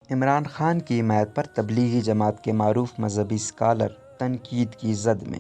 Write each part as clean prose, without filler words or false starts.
عمران خان کی حمایت پر تبلیغی جماعت کے معروف مذہبی اسکالر تنقید کی زد میں۔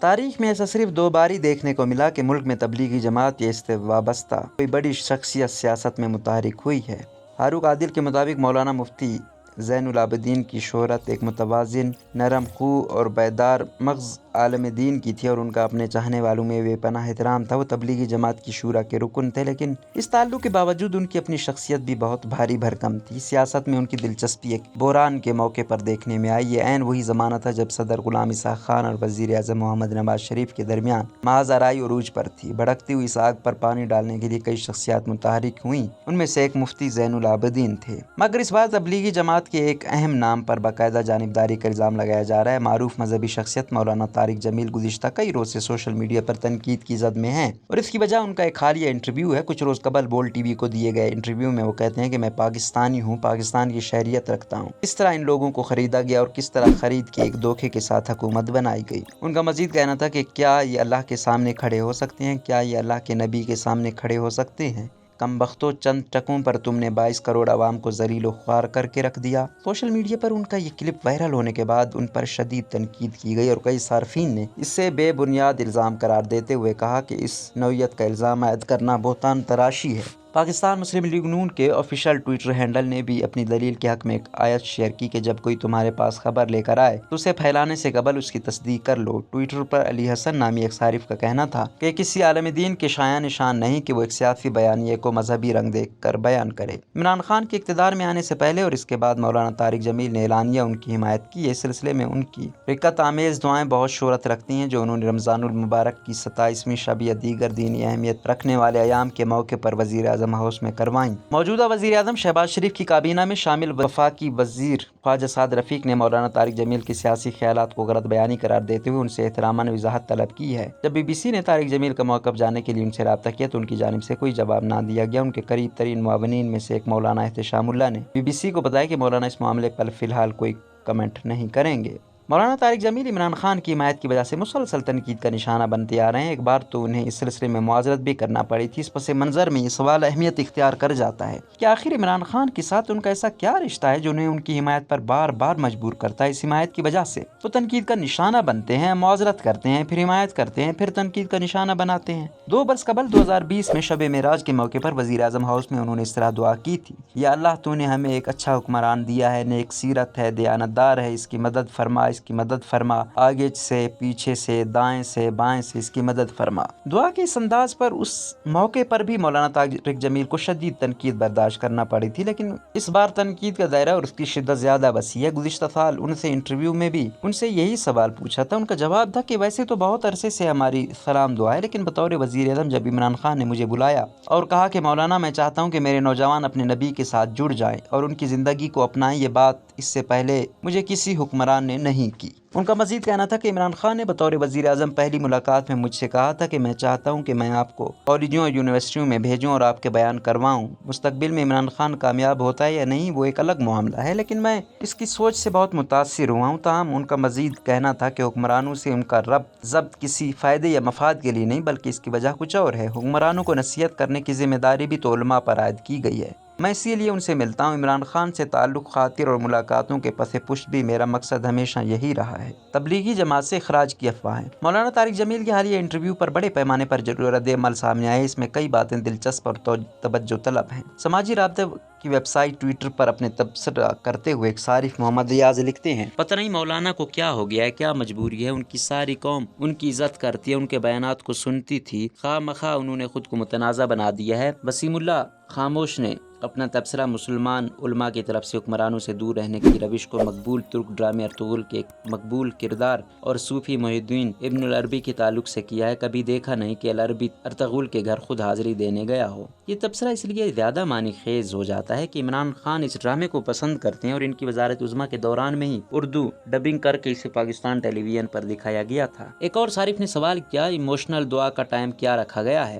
تاریخ میں ایسا صرف 2 بار ہی دیکھنے کو ملا کہ ملک میں تبلیغی جماعت یا اس سے وابستہ کوئی بڑی شخصیت سیاست میں متحرک ہوئی ہے۔ فاروق عادل کے مطابق مولانا مفتی زین العابدین کی شہرت ایک متوازن، نرم خو اور بیدار مغز عالم دین کی تھی اور ان کا اپنے چاہنے والوں میں بے پناہ احترام تھا۔ وہ تبلیغی جماعت کی شورا کے رکن تھے، لیکن اس تعلق کے باوجود ان کی اپنی شخصیت بھی بہت بھاری بھرکم تھی۔ سیاست میں ان کی دلچسپی ایک بحران کے موقع پر دیکھنے میں آئی۔ یہ عین وہی زمانہ تھا جب صدر غلام اسحاق خان اور وزیر اعظم محمد نواز شریف کے درمیان محض آرائی عروج پر تھی۔ بھڑکتی ہوئی اس آگ پر پانی ڈالنے کے لیے کئی شخصیات متحرک ہوئیں، ان میں سے ایک مفتی زین العابدین تھے۔ مگر اس بار تبلیغی جماعت کے ایک اہم نام پر باقاعدہ جانبداری کا الزام لگایا جا رہا ہے۔ معروف مذہبی شخصیت مولانا طارق جمیل گزشتہ کئی روز سے سوشل میڈیا پر تنقید کی زد میں ہیں، اور اس کی وجہ ان کا ایک حالیہ انٹرویو ہے۔ کچھ روز قبل بول ٹی وی کو دیے گئے انٹرویو میں وہ کہتے ہیں کہ میں پاکستانی ہوں، پاکستان کی شہریت رکھتا ہوں۔ کس طرح ان لوگوں کو خریدا گیا اور کس طرح خرید کے ایک دھوکے کے ساتھ حکومت بنائی گئی۔ ان کا مزید کہنا تھا کہ کیا یہ اللہ کے سامنے کھڑے ہو سکتے ہیں؟ کیا یہ اللہ کے نبی کے سامنے کھڑے ہو سکتے ہیں؟ کم بختوں، چند ٹکوں پر تم نے 22 کروڑ عوام کو ذلیل و خوار کر کے رکھ دیا۔ سوشل میڈیا پر ان کا یہ کلپ وائرل ہونے کے بعد ان پر شدید تنقید کی گئی اور کئی صارفین نے اسے بے بنیاد الزام قرار دیتے ہوئے کہا کہ اس نوعیت کا الزام عائد کرنا بہتان تراشی ہے۔ پاکستان مسلم لیگ نون کے آفیشیل ٹویٹر ہینڈل نے بھی اپنی دلیل کے حق میں ایک آیت شیئر کی کہ جب کوئی تمہارے پاس خبر لے کر آئے تو اسے پھیلانے سے قبل اس کی تصدیق کر لو۔ ٹویٹر پر علی حسن نامی ایک صارف کا کہنا تھا کہ کسی عالم دین کے شایان نشان نہیں کہ وہ ایک سیاسی بیانیے کو مذہبی رنگ دے کر بیان کرے۔ عمران خان کے اقتدار میں آنے سے پہلے اور اس کے بعد مولانا طارق جمیل نے اعلانیہ ان کی حمایت کی ہے۔ اس سلسلے میں ان کی رقت آمیز دعائیں بہت شہرت رکھتی ہیں جو انہوں نے رمضان المبارک کی 27ویں شب یا دیگر دینی اہمیت رکھنے والے ایام کے موقع پر وزیر اعظم ہاؤس میں کروائیں۔ موجودہ وزیر اعظم شہباز شریف کی کابینہ میں شامل وفاقی وزیر خواجہ سعد رفیق نے مولانا طارق جمیل کے سیاسی خیالات کو غلط بیانی قرار دیتے ہوئے ان سے احتراماً وضاحت طلب کی ہے۔ جب بی بی سی نے طارق جمیل کا موقف جاننے کے لیے ان سے رابطہ کیا تو ان کی جانب سے کوئی جواب نہ دیا گیا۔ ان کے قریب ترین معاونین میں سے ایک مولانا احتشام اللہ نے بی بی سی کو بتایا کہ مولانا اس معاملے پر فی الحال کوئی کمنٹ نہیں کریں گے۔ مولانا طارق جمیل عمران خان کی حمایت کی وجہ سے مسلسل تنقید کا نشانہ بنتے آ رہے ہیں۔ ایک بار تو انہیں اس سلسلے میں معذرت بھی کرنا پڑی تھی۔ اس پس منظر میں یہ سوال اہمیت اختیار کر جاتا ہے کہ آخر عمران خان کے ساتھ ان کا ایسا کیا رشتہ ہے جو انہیں ان کی حمایت پر بار بار مجبور کرتا ہے۔ اس حمایت کی وجہ سے وہ تنقید کا نشانہ بنتے ہیں، معذرت کرتے ہیں، پھر حمایت کرتے ہیں، پھر تنقید کا نشانہ بناتے ہیں۔ 2 برس قبل 2020 میں شب معراج کے موقع پر وزیر اعظم ہاؤس میں انہوں نے اس طرح دعا کی تھی: یا اللہ تو نے ہمیں ایک اچھا حکمران دیا ہے، نیک سیرت ہے، دیانتدار ہے، اس کی مدد فرما، اس کی مدد فرما، آگے سے پیچھے سے دائیں سے بائیں سے اس کی مدد فرما۔ دعا کے اس انداز پر اس موقع پر بھی مولانا طارق جمیل کو شدید تنقید برداشت کرنا پڑی تھی، لیکن اس بار تنقید کا دائرہ اور اس کی شدت زیادہ وسیع ہے۔ گزشتہ سال ان سے انٹرویو میں بھی ان سے یہی سوال پوچھا تھا۔ ان کا جواب تھا کہ ویسے تو بہت عرصے سے ہماری سلام دعا ہے، لیکن بطور وزیر اعظم جب عمران خان نے مجھے بلایا اور کہا کہ مولانا میں چاہتا ہوں کہ میرے نوجوان اپنے نبی کے ساتھ جڑ جائیں اور ان کی زندگی کو اپنائیں، یہ بات اس سے پہلے مجھے کسی حکمران نے نہیں کی۔ ان کا مزید کہنا تھا کہ عمران خان نے بطور وزیر اعظم پہلی ملاقات میں مجھ سے کہا تھا کہ میں چاہتا ہوں کہ میں آپ کو کالجوں اور یونیورسٹیوں میں بھیجوں اور آپ کے بیان کرواؤں۔ مستقبل میں عمران خان کامیاب ہوتا ہے یا نہیں وہ ایک الگ معاملہ ہے، لیکن میں اس کی سوچ سے بہت متاثر ہوا ہوں۔ تاہم ان کا مزید کہنا تھا کہ حکمرانوں سے ان کا ضبط کسی فائدے یا مفاد کے لیے نہیں بلکہ اس کی وجہ کچھ اور ہے۔ حکمرانوں کو نصیحت کرنے کی ذمہ داری بھی تو علماء پر عائد کی گئی ہے۔ میں اسی لیے ان سے ملتا ہوں۔ عمران خان سے تعلق، خاطر اور ملاقاتوں کے پس پشت بھی میرا مقصد ہمیشہ یہی رہا ہے۔ تبلیغی جماعت سے اخراج کی افواہیں۔ مولانا طارق جمیل کے حالیہ انٹرویو پر بڑے پیمانے پر رد عمل سامنے آئے۔ اس میں کئی باتیں دلچسپ اور توجہ طلب ہیں۔ سماجی رابطے کی ویب سائٹ ٹویٹر پر اپنے تبصرہ کرتے ہوئے ایک صارف محمد ریاض لکھتے ہیں: پتہ نہیں مولانا کو کیا ہو گیا ہے، کیا مجبوری ہے، ان کی ساری قوم ان کی عزت کرتی ہے، ان کے بیانات کو سنتی تھی، خواہ مخواہ انہوں نے خود کو متنازع بنا دیا ہے۔ وسیم اللہ خاموش نے اپنا تبصرہ مسلمان علماء کی طرف سے حکمرانوں سے دور رہنے کی روش کو مقبول ترک ڈرامے ارطغرل کے ایک مقبول کردار اور صوفی محی الدین ابن العربی کے تعلق سے کیا ہے۔ کبھی دیکھا نہیں کہ العربی ارطغرل کے گھر خود حاضری دینے گیا ہو۔ یہ تبصرہ اس لیے زیادہ معنی خیز ہو جاتا ہے کہ عمران خان اس ڈرامے کو پسند کرتے ہیں اور ان کی وزارت عظمیٰ کے دوران میں ہی اردو ڈبنگ کر کے اسے پاکستان ٹیلی ویژن پر دکھایا گیا تھا۔ ایک اور صارف نے سوال کیا: ایموشنل دعا کا ٹائم کیا رکھا گیا ہے؟